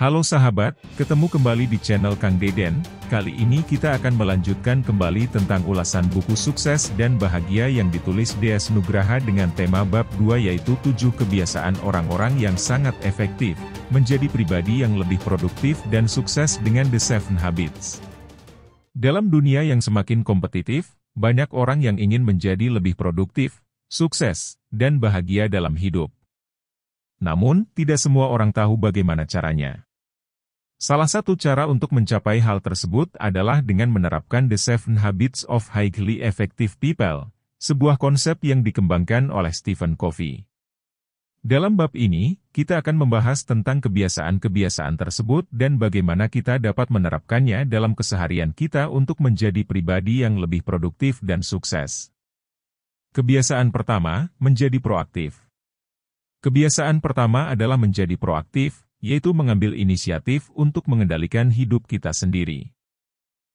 Halo sahabat, ketemu kembali di channel Kang Deden. Kali ini kita akan melanjutkan kembali tentang ulasan buku Sukses dan Bahagia yang ditulis DS Nugraha dengan tema bab 2 yaitu 7 kebiasaan orang-orang yang sangat efektif, menjadi pribadi yang lebih produktif dan sukses dengan The 7 Habits. Dalam dunia yang semakin kompetitif, banyak orang yang ingin menjadi lebih produktif, sukses, dan bahagia dalam hidup. Namun, tidak semua orang tahu bagaimana caranya. Salah satu cara untuk mencapai hal tersebut adalah dengan menerapkan The 7 Habits of Highly Effective People, sebuah konsep yang dikembangkan oleh Stephen Covey. Dalam bab ini, kita akan membahas tentang kebiasaan-kebiasaan tersebut dan bagaimana kita dapat menerapkannya dalam keseharian kita untuk menjadi pribadi yang lebih produktif dan sukses. Kebiasaan pertama, menjadi proaktif. Kebiasaan pertama adalah menjadi proaktif, yaitu mengambil inisiatif untuk mengendalikan hidup kita sendiri.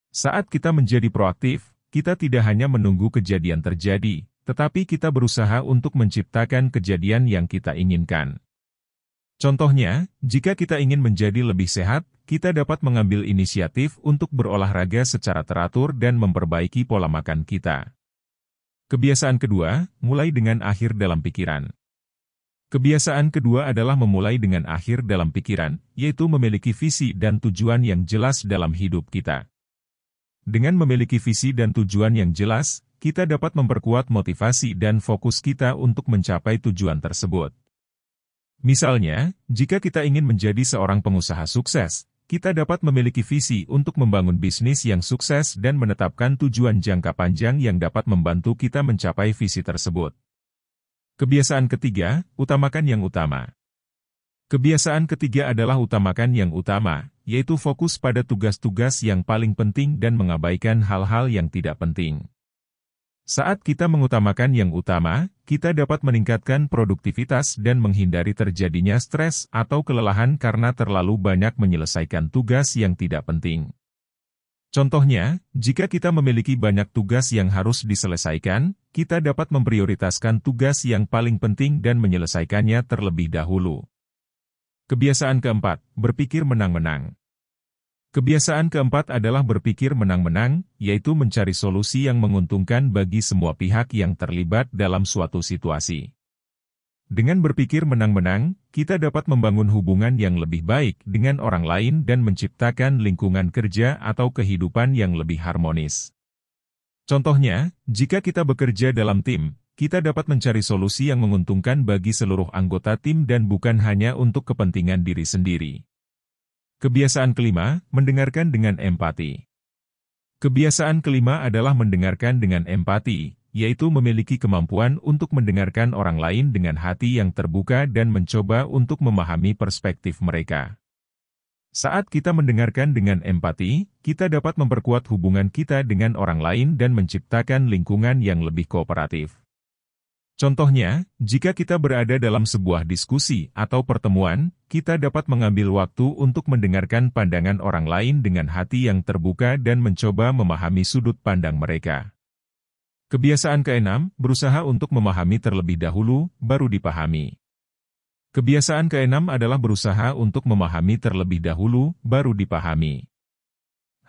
Saat kita menjadi proaktif, kita tidak hanya menunggu kejadian terjadi, tetapi kita berusaha untuk menciptakan kejadian yang kita inginkan. Contohnya, jika kita ingin menjadi lebih sehat, kita dapat mengambil inisiatif untuk berolahraga secara teratur dan memperbaiki pola makan kita. Kebiasaan kedua, mulai dengan akhir dalam pikiran. Kebiasaan kedua adalah memulai dengan akhir dalam pikiran, yaitu memiliki visi dan tujuan yang jelas dalam hidup kita. Dengan memiliki visi dan tujuan yang jelas, kita dapat memperkuat motivasi dan fokus kita untuk mencapai tujuan tersebut. Misalnya, jika kita ingin menjadi seorang pengusaha sukses, kita dapat memiliki visi untuk membangun bisnis yang sukses dan menetapkan tujuan jangka panjang yang dapat membantu kita mencapai visi tersebut. Kebiasaan ketiga, utamakan yang utama. Kebiasaan ketiga adalah utamakan yang utama, yaitu fokus pada tugas-tugas yang paling penting dan mengabaikan hal-hal yang tidak penting. Saat kita mengutamakan yang utama, kita dapat meningkatkan produktivitas dan menghindari terjadinya stres atau kelelahan karena terlalu banyak menyelesaikan tugas yang tidak penting. Contohnya, jika kita memiliki banyak tugas yang harus diselesaikan, kita dapat memprioritaskan tugas yang paling penting dan menyelesaikannya terlebih dahulu. Kebiasaan keempat, berpikir menang-menang. Kebiasaan keempat adalah berpikir menang-menang, yaitu mencari solusi yang menguntungkan bagi semua pihak yang terlibat dalam suatu situasi. Dengan berpikir menang-menang, kita dapat membangun hubungan yang lebih baik dengan orang lain dan menciptakan lingkungan kerja atau kehidupan yang lebih harmonis. Contohnya, jika kita bekerja dalam tim, kita dapat mencari solusi yang menguntungkan bagi seluruh anggota tim dan bukan hanya untuk kepentingan diri sendiri. Kebiasaan kelima, mendengarkan dengan empati. Kebiasaan kelima adalah mendengarkan dengan empati, yaitu memiliki kemampuan untuk mendengarkan orang lain dengan hati yang terbuka dan mencoba untuk memahami perspektif mereka. Saat kita mendengarkan dengan empati, kita dapat memperkuat hubungan kita dengan orang lain dan menciptakan lingkungan yang lebih kooperatif. Contohnya, jika kita berada dalam sebuah diskusi atau pertemuan, kita dapat mengambil waktu untuk mendengarkan pandangan orang lain dengan hati yang terbuka dan mencoba memahami sudut pandang mereka. Kebiasaan keenam, berusaha untuk memahami terlebih dahulu, baru dipahami. Kebiasaan keenam adalah berusaha untuk memahami terlebih dahulu, baru dipahami.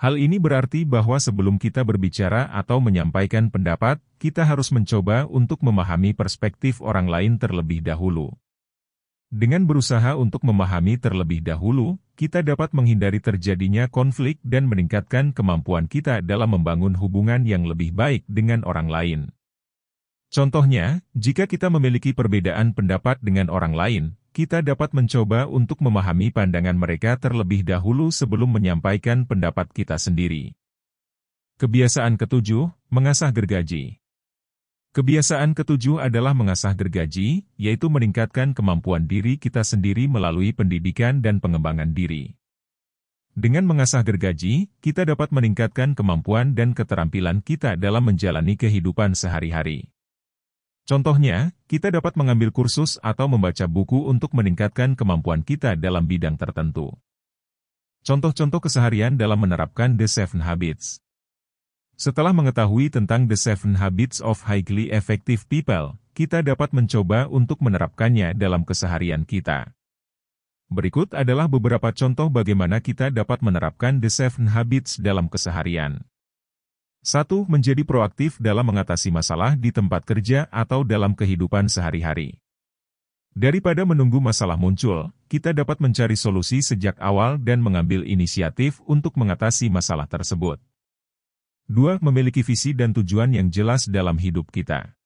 Hal ini berarti bahwa sebelum kita berbicara atau menyampaikan pendapat, kita harus mencoba untuk memahami perspektif orang lain terlebih dahulu. Dengan berusaha untuk memahami terlebih dahulu, kita dapat menghindari terjadinya konflik dan meningkatkan kemampuan kita dalam membangun hubungan yang lebih baik dengan orang lain. Contohnya, jika kita memiliki perbedaan pendapat dengan orang lain, kita dapat mencoba untuk memahami pandangan mereka terlebih dahulu sebelum menyampaikan pendapat kita sendiri. Kebiasaan ketujuh, mengasah gergaji. Kebiasaan ketujuh adalah mengasah gergaji, yaitu meningkatkan kemampuan diri kita sendiri melalui pendidikan dan pengembangan diri. Dengan mengasah gergaji, kita dapat meningkatkan kemampuan dan keterampilan kita dalam menjalani kehidupan sehari-hari. Contohnya, kita dapat mengambil kursus atau membaca buku untuk meningkatkan kemampuan kita dalam bidang tertentu. Contoh-contoh keseharian dalam menerapkan The 7 Habits. Setelah mengetahui tentang The 7 Habits of Highly Effective People, kita dapat mencoba untuk menerapkannya dalam keseharian kita. Berikut adalah beberapa contoh bagaimana kita dapat menerapkan The 7 Habits dalam keseharian. 1. Menjadi proaktif dalam mengatasi masalah di tempat kerja atau dalam kehidupan sehari-hari. Daripada menunggu masalah muncul, kita dapat mencari solusi sejak awal dan mengambil inisiatif untuk mengatasi masalah tersebut. 2. Memiliki visi dan tujuan yang jelas dalam hidup kita.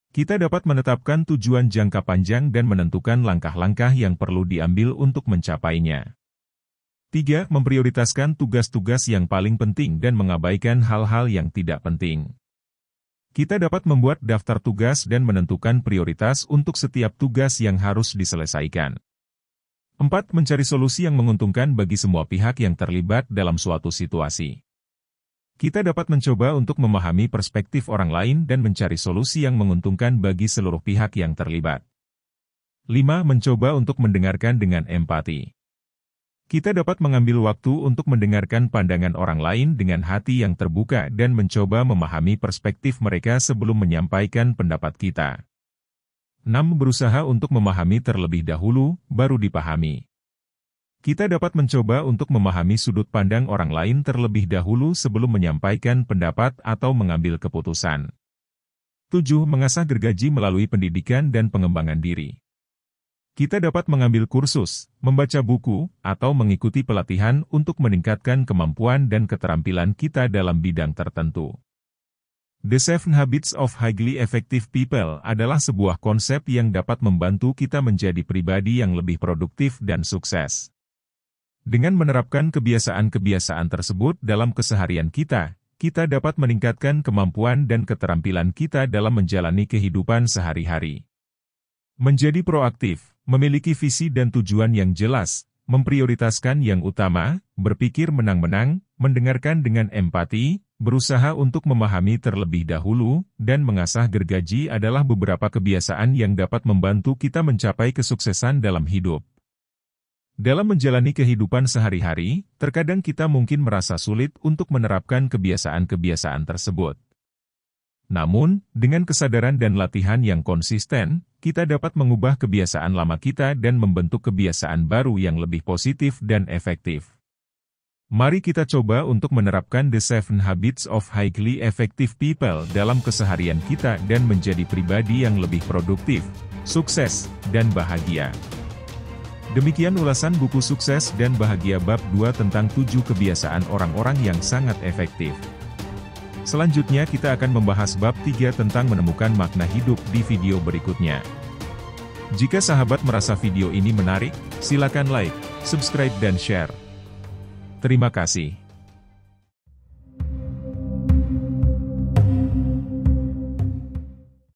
Kita dapat menetapkan tujuan jangka panjang dan menentukan langkah-langkah yang perlu diambil untuk mencapainya. 3. Memprioritaskan tugas-tugas yang paling penting dan mengabaikan hal-hal yang tidak penting. Kita dapat membuat daftar tugas dan menentukan prioritas untuk setiap tugas yang harus diselesaikan. 4. Mencari solusi yang menguntungkan bagi semua pihak yang terlibat dalam suatu situasi. Kita dapat mencoba untuk memahami perspektif orang lain dan mencari solusi yang menguntungkan bagi seluruh pihak yang terlibat. 5. Mencoba untuk mendengarkan dengan empati. Kita dapat mengambil waktu untuk mendengarkan pandangan orang lain dengan hati yang terbuka dan mencoba memahami perspektif mereka sebelum menyampaikan pendapat kita. 6. Berusaha untuk memahami terlebih dahulu, baru dipahami. Kita dapat mencoba untuk memahami sudut pandang orang lain terlebih dahulu sebelum menyampaikan pendapat atau mengambil keputusan. 7. Mengasah gergaji melalui pendidikan dan pengembangan diri. Kita dapat mengambil kursus, membaca buku, atau mengikuti pelatihan untuk meningkatkan kemampuan dan keterampilan kita dalam bidang tertentu. The 7 Habits of Highly Effective People adalah sebuah konsep yang dapat membantu kita menjadi pribadi yang lebih produktif dan sukses. Dengan menerapkan kebiasaan-kebiasaan tersebut dalam keseharian kita, kita dapat meningkatkan kemampuan dan keterampilan kita dalam menjalani kehidupan sehari-hari. Menjadi proaktif, memiliki visi dan tujuan yang jelas, memprioritaskan yang utama, berpikir menang-menang, mendengarkan dengan empati, berusaha untuk memahami terlebih dahulu, dan mengasah gergaji adalah beberapa kebiasaan yang dapat membantu kita mencapai kesuksesan dalam hidup. Dalam menjalani kehidupan sehari-hari, terkadang kita mungkin merasa sulit untuk menerapkan kebiasaan-kebiasaan tersebut. Namun, dengan kesadaran dan latihan yang konsisten, kita dapat mengubah kebiasaan lama kita dan membentuk kebiasaan baru yang lebih positif dan efektif. Mari kita coba untuk menerapkan The 7 Habits of Highly Effective People dalam keseharian kita dan menjadi pribadi yang lebih produktif, sukses, dan bahagia. Demikian ulasan buku Sukses dan Bahagia bab 2 tentang 7 kebiasaan orang-orang yang sangat efektif. Selanjutnya kita akan membahas bab 3 tentang menemukan makna hidup di video berikutnya. Jika sahabat merasa video ini menarik, silakan like, subscribe dan share. Terima kasih.